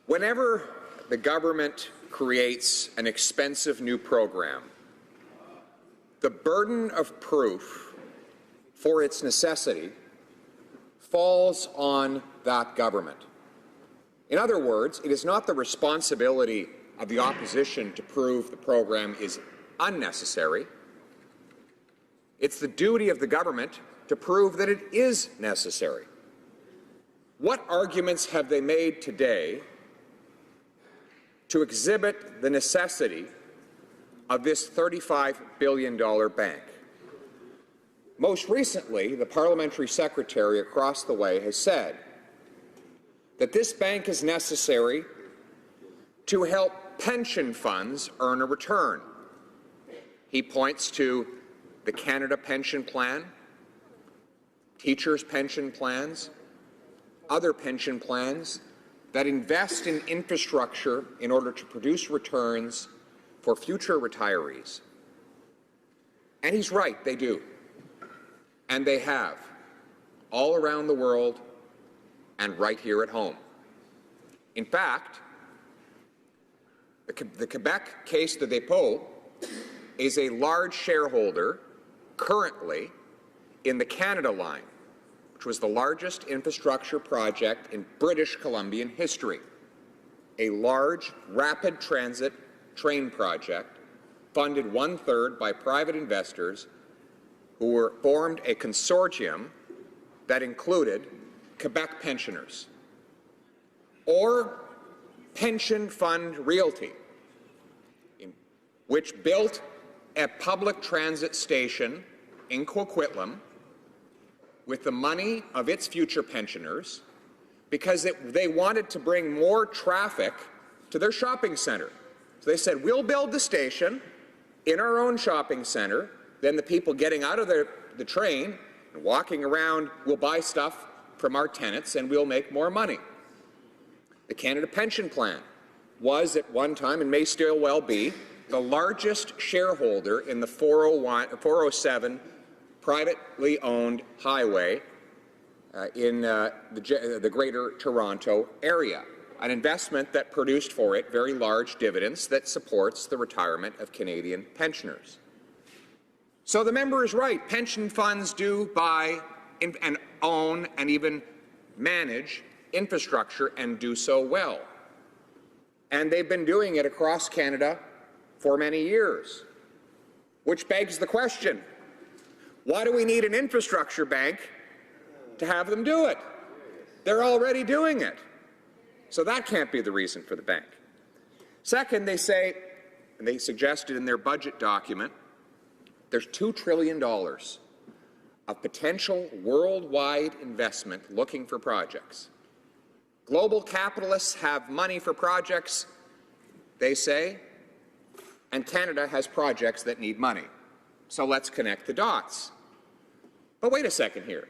Whenever the government creates an expensive new program, the burden of proof for its necessity falls on that government. In other words, it is not the responsibility of the opposition to prove the program is unnecessary. It's the duty of the government to prove that it is necessary. What arguments have they made today to exhibit the necessity of this $35 billion bank? Most recently, the parliamentary secretary across the way has said that this bank is necessary to help pension funds earn a return. He points to the Canada Pension Plan, teachers' pension plans, other pension plans that invest in infrastructure in order to produce returns for future retirees. And he's right, they do. And they have, all around the world and right here at home. In fact, the Quebec Caisse de Dépôt is a large shareholder currently in the Canada Line, which was the largest infrastructure project in British Columbian history, a large rapid transit train project funded one-third by private investors who formed a consortium that included Quebec pensioners. Or Pension Fund Realty, which built a public transit station in Coquitlam with the money of its future pensioners because they wanted to bring more traffic to their shopping centre. So they said, we'll build the station in our own shopping centre, then the people getting out of the train and walking around will buy stuff from our tenants and we'll make more money. The Canada Pension Plan was at one time, and may still well be, the largest shareholder in the 407 privately owned highway in the Greater Toronto area, an investment that produced for it very large dividends that supports the retirement of Canadian pensioners. So the member is right. Pension funds do buy and own and even manage infrastructure and do so well. And they've been doing it across Canada for many years, which begs the question, why do we need an infrastructure bank to have them do it? They're already doing it. So that can't be the reason for the bank. Second, they say, and they suggested in their budget document, there's $2 trillion of potential worldwide investment looking for projects. Global capitalists have money for projects, they say, and Canada has projects that need money. So let's connect the dots. But wait a second here.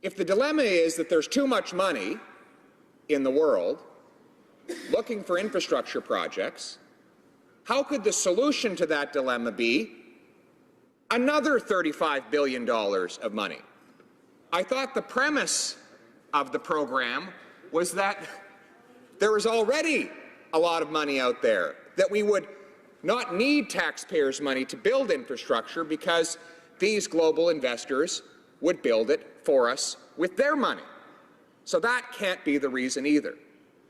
If the dilemma is that there's too much money in the world looking for infrastructure projects, how could the solution to that dilemma be another $35 billion of money? I thought the premise of the program was that there is already a lot of money out there, that we would not need taxpayers' money to build infrastructure because these global investors would build it for us with their money. So that can't be the reason either.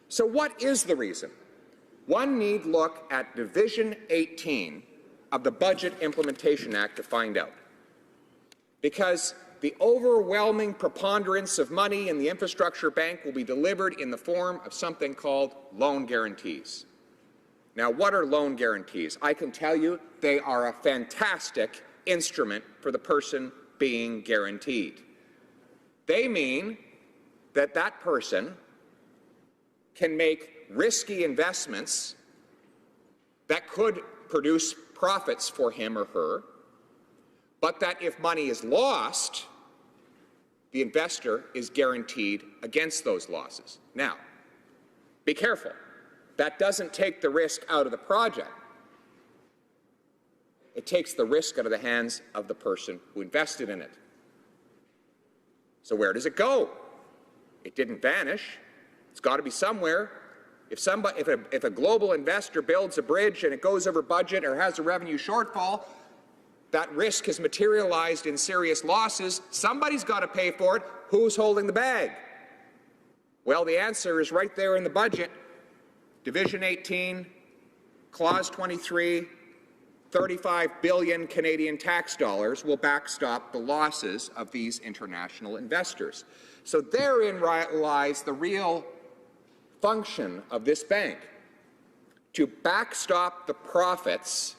So what is the reason? One need look at Division 18 of the Budget Implementation Act to find out. Because the overwhelming preponderance of money in the infrastructure bank will be delivered in the form of something called loan guarantees. Now, what are loan guarantees? I can tell you they are a fantastic instrument for the person being guaranteed. They mean that that person can make risky investments that could produce profits for him or her, but that if money is lost, the investor is guaranteed against those losses. Now, be careful. That doesn't take the risk out of the project. It takes the risk out of the hands of the person who invested in it. So where does it go? It didn't vanish. It's got to be somewhere. If a global investor builds a bridge and it goes over budget or has a revenue shortfall, that risk has materialized in serious losses. Somebody's got to pay for it. Who's holding the bag? Well, the answer is right there in the budget. Division 18, Clause 23, 35 billion Canadian tax dollars will backstop the losses of these international investors. So therein lies the real function of this bank, to backstop the profits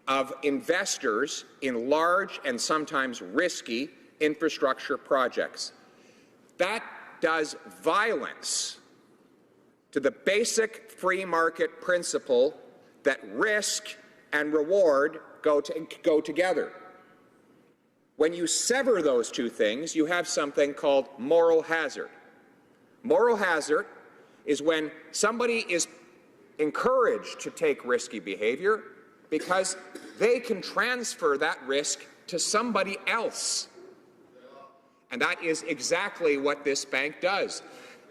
of investors in large and sometimes risky infrastructure projects. That does violence to the basic free market principle that risk and reward go together. When you sever those two things, you have something called moral hazard. Moral hazard is when somebody is encouraged to take risky behavior because they can transfer that risk to somebody else. And that is exactly what this bank does.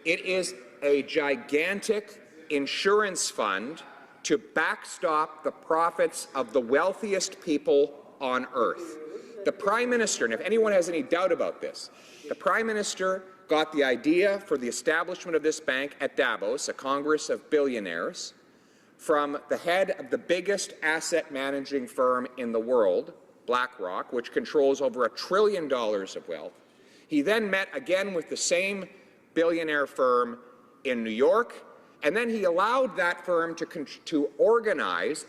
It is a gigantic insurance fund to backstop the profits of the wealthiest people on earth. The Prime Minister, and if anyone has any doubt about this, the Prime Minister got the idea for the establishment of this bank at Davos, a Congress of billionaires, from the head of the biggest asset managing firm in the world, BlackRock, which controls over $1 trillion of wealth. He then met again with the same billionaire firm in New York, and then he allowed that firm to organize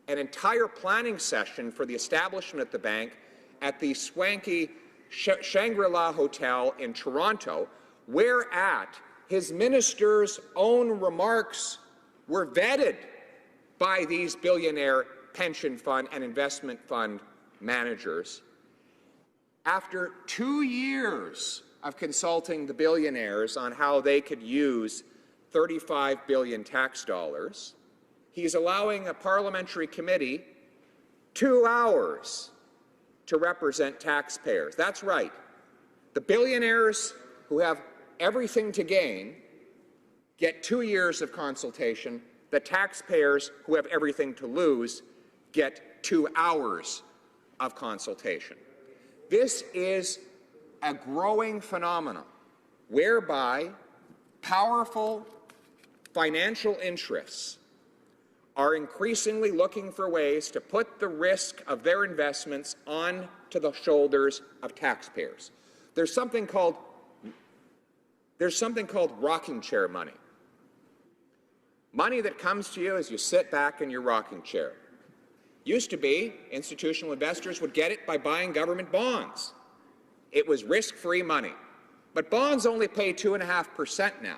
an entire planning session for the establishment of the bank at the swanky Shangri-La Hotel in Toronto, whereat his minister's own remarks were vetted by these billionaire pension fund and investment fund managers. After 2 years of consulting the billionaires on how they could use 35 billion tax dollars, he's allowing a parliamentary committee 2 hours to represent taxpayers. That's right. The billionaires who have everything to gain get 2 years of consultation. The taxpayers who have everything to lose get 2 hours of consultation. This is a growing phenomenon whereby powerful financial interests are increasingly looking for ways to put the risk of their investments onto the shoulders of taxpayers. There's something called rocking chair money. Money that comes to you as you sit back in your rocking chair. Used to be, institutional investors would get it by buying government bonds. It was risk-free money. But bonds only pay 2.5% now.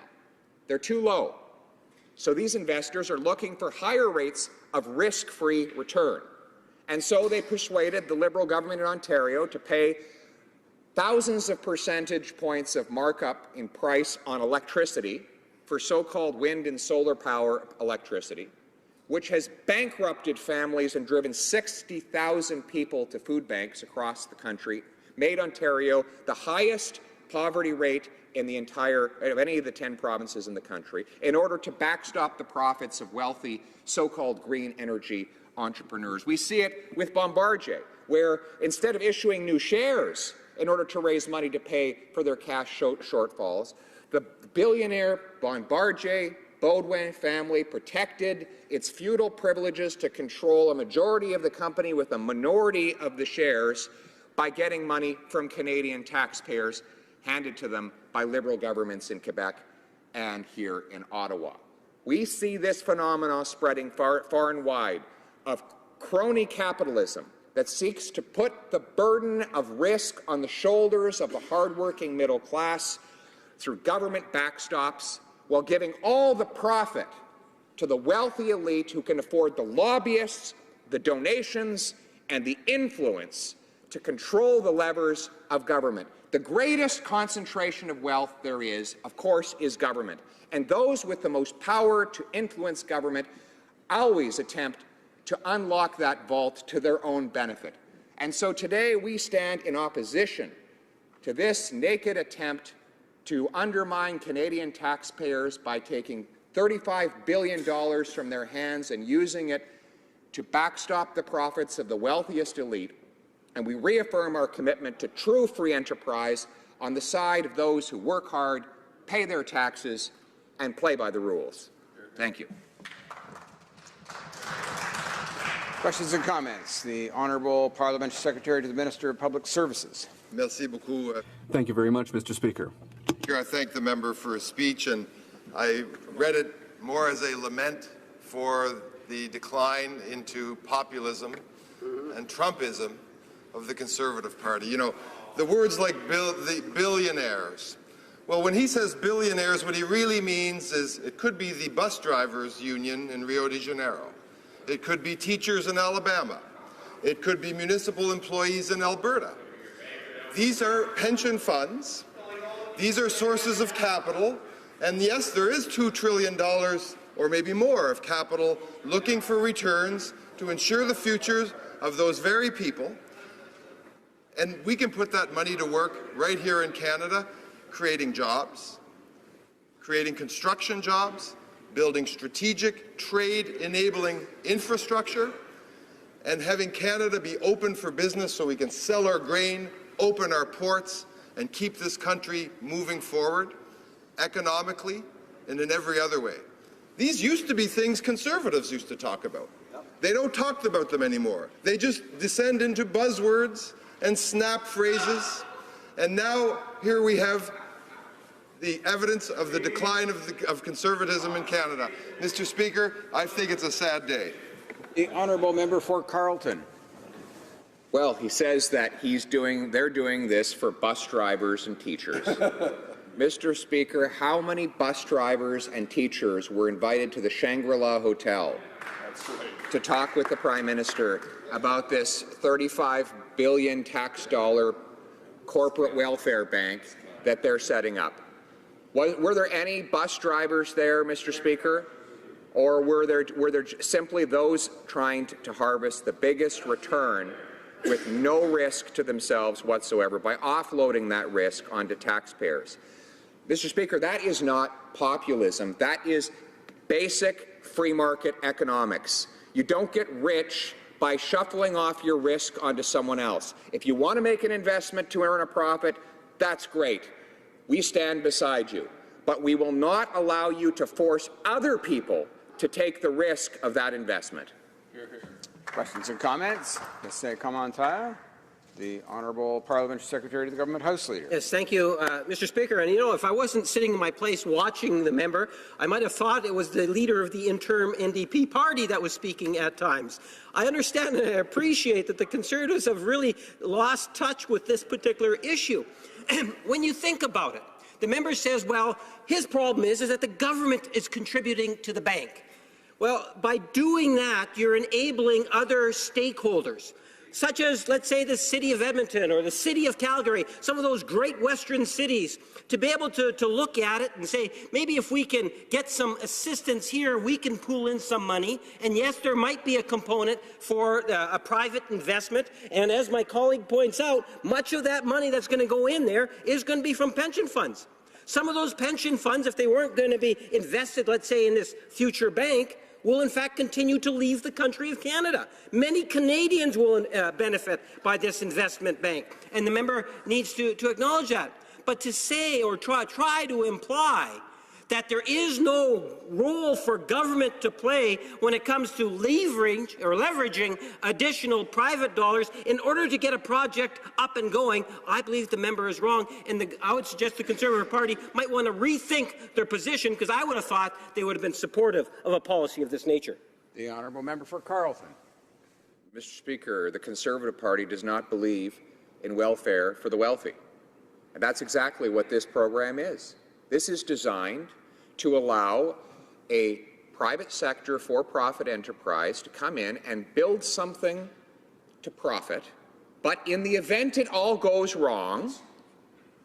They're too low. So these investors are looking for higher rates of risk-free return. And so they persuaded the Liberal government in Ontario to pay thousands of percentage points of markup in price on electricity for so-called wind and solar power electricity, which has bankrupted families and driven 60,000 people to food banks across the country, made Ontario the highest poverty rate in the of any of the 10 provinces in the country, in order to backstop the profits of wealthy so-called green energy entrepreneurs. We see it with Bombardier, where instead of issuing new shares in order to raise money to pay for their cash shortfalls, the billionaire Bombardier Baudouin family protected its feudal privileges to control a majority of the company with a minority of the shares by getting money from Canadian taxpayers handed to them by Liberal governments in Quebec and here in Ottawa. We see this phenomenon spreading far and wide of crony capitalism that seeks to put the burden of risk on the shoulders of the hardworking middle class through government backstops, while giving all the profit to the wealthy elite who can afford the lobbyists, the donations, and the influence to control the levers of government. The greatest concentration of wealth there is, of course, is government. And those with the most power to influence government always attempt to unlock that vault to their own benefit. And so today we stand in opposition to this naked attempt to undermine Canadian taxpayers by taking $35 billion from their hands and using it to backstop the profits of the wealthiest elite, and we reaffirm our commitment to true free enterprise on the side of those who work hard, pay their taxes, and play by the rules. Thank you. Questions and comments. The Honourable Parliamentary Secretary to the Minister of Public Services. Merci beaucoup. Thank you very much, Mr. Speaker. I thank the member for his speech, and I read it more as a lament for the decline into populism and Trumpism of the Conservative Party. You know, the words like the billionaires. Well, when he says billionaires, what he really means is it could be the bus drivers union in Rio de Janeiro. It could be teachers in Alabama. It could be municipal employees in Alberta. These are pension funds. These are sources of capital. And yes, there is $2 trillion or maybe more of capital looking for returns to ensure the futures of those very people. And we can put that money to work right here in Canada, creating jobs, creating construction jobs, building strategic trade-enabling infrastructure, and having Canada be open for business so we can sell our grain, open our ports, and keep this country moving forward economically and in every other way. These used to be things Conservatives used to talk about. They don't talk about them anymore. They just descend into buzzwords and snap phrases. And now here we have the evidence of the decline of conservatism in Canada. Mr. Speaker, I think it's a sad day. The Honourable Member for Carleton. Well, he says that they're doing this for bus drivers and teachers. Mr. Speaker, how many bus drivers and teachers were invited to the Shangri-La Hotel to talk with the Prime Minister about this $35 billion tax dollar corporate welfare bank that they're setting up? Were there any bus drivers there, Mr. Speaker? Or were there simply those trying to harvest the biggest return with no risk to themselves whatsoever by offloading that risk onto taxpayers? Mr. Speaker, that is not populism. That is basic free market economics. You don't get rich by shuffling off your risk onto someone else. If you want to make an investment to earn a profit, that's great. We stand beside you. But we will not allow you to force other people to take the risk of that investment. Questions and comments? Come on, Tyler. The Honourable Parliamentary Secretary to the Government House Leader. Yes, thank you, Mr. Speaker. And you know, if I wasn't sitting in my place watching the member, I might have thought it was the leader of the interim NDP party that was speaking at times. I understand and I appreciate that the Conservatives have really lost touch with this particular issue. When you think about it, the member says, well, his problem is that the government is contributing to the bank. Well, by doing that, you're enabling other stakeholders, such as, let's say, the City of Edmonton or the City of Calgary, some of those great Western cities, to be able to look at it and say, maybe if we can get some assistance here, we can pool in some money. And yes, there might be a component for a private investment. And as my colleague points out, much of that money that's going to go in there is going to be from pension funds. Some of those pension funds, if they weren't going to be invested, let's say, in this future bank, will in fact continue to leave the country of Canada. Many Canadians will benefit by this investment bank, and the member needs to acknowledge that. But to say or try to imply that there is no role for government to play when it comes to leveraging additional private dollars in order to get a project up and going, I believe the member is wrong, and I would suggest the Conservative Party might want to rethink their position, because I would have thought they would have been supportive of a policy of this nature. The Honourable Member for Carleton. Mr. Speaker, the Conservative Party does not believe in welfare for the wealthy. And that's exactly what this program is. This is designed to allow a private sector for-profit enterprise to come in and build something to profit, but in the event it all goes wrong,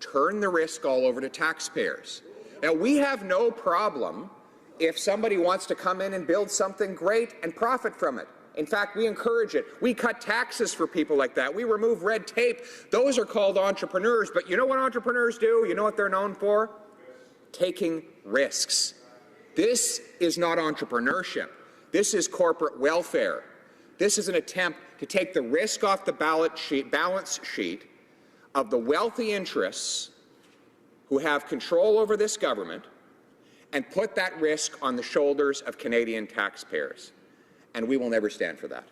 turn the risk all over to taxpayers. Now, we have no problem if somebody wants to come in and build something great and profit from it. In fact, we encourage it. We cut taxes for people like that. We remove red tape. Those are called entrepreneurs. But you know what entrepreneurs do? You know what they're known for? Taking risks. This is not entrepreneurship. This is corporate welfare. This is an attempt to take the risk off the balance sheet of the wealthy interests who have control over this government and put that risk on the shoulders of Canadian taxpayers. And we will never stand for that.